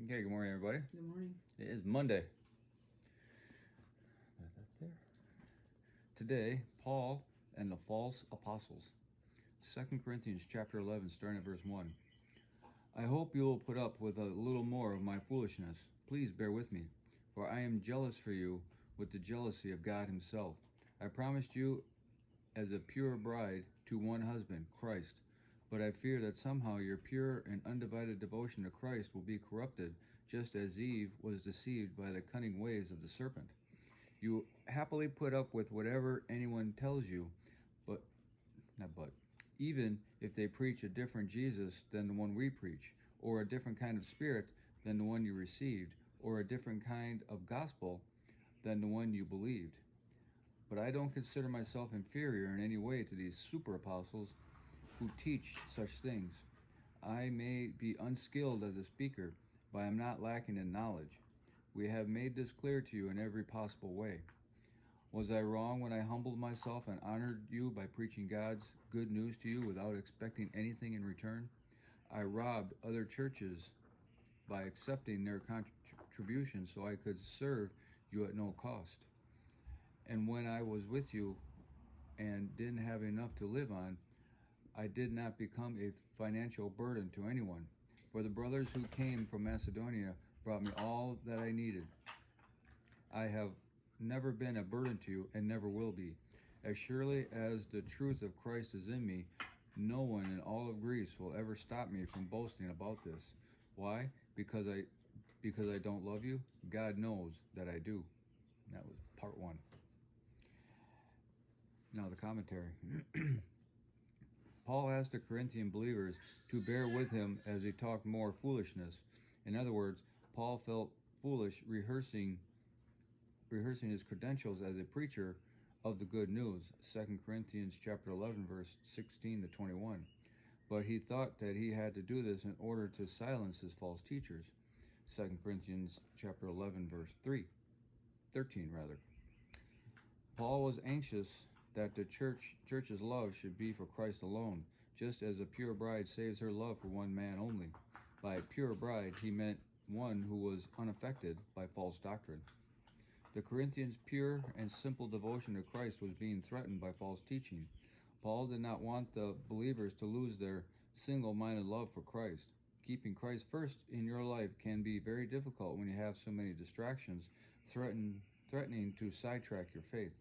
Okay, good morning, everybody. Good morning. It is Monday. Today, Paul and the false apostles. 2 Corinthians chapter 11, starting at verse 1. I hope you will put up with a little more of my foolishness. Please bear with me, for I am jealous for you with the jealousy of God himself. I promised you as a pure bride to one husband, Christ. But I fear that somehow your pure and undivided devotion to Christ will be corrupted, just as Eve was deceived by the cunning ways of the serpent. You happily put up with whatever anyone tells you, even if they preach a different Jesus than the one we preach, or a different kind of spirit than the one you received, or a different kind of gospel than the one you believed. But I don't consider myself inferior in any way to these super apostles who teach such things. I may be unskilled as a speaker, but I am not lacking in knowledge. We have made this clear to you in every possible way. Was I wrong when I humbled myself and honored you by preaching God's good news to you without expecting anything in return? I robbed other churches by accepting their contributions so I could serve you at no cost. And when I was with you and didn't have enough to live on, I did not become a financial burden to anyone, for the brothers who came from Macedonia brought me all that I needed. I have never been a burden to you and never will be. As surely as the truth of Christ is in me, no one in all of Greece will ever stop me from boasting about this. Why? Because I don't love you? God knows that I do. That was part 1. Now the commentary. Paul asked the Corinthian believers to bear with him as he talked more foolishness. In other words, Paul felt foolish rehearsing his credentials as a preacher of the good news, 2 Corinthians chapter 11, verse 16 to 21. But he thought that he had to do this in order to silence his false teachers, 2 Corinthians chapter 11, verse 13. Paul was anxious that the church's love should be for Christ alone, just as a pure bride saves her love for one man only. By pure bride, he meant one who was unaffected by false doctrine. The Corinthians' pure and simple devotion to Christ was being threatened by false teaching. Paul did not want the believers to lose their single-minded love for Christ. Keeping Christ first in your life can be very difficult when you have so many distractions threatening to sidetrack your faith.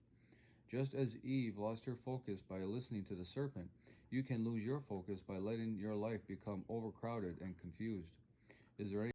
Just as Eve lost her focus by listening to the serpent, you can lose your focus by letting your life become overcrowded and confused. Is there any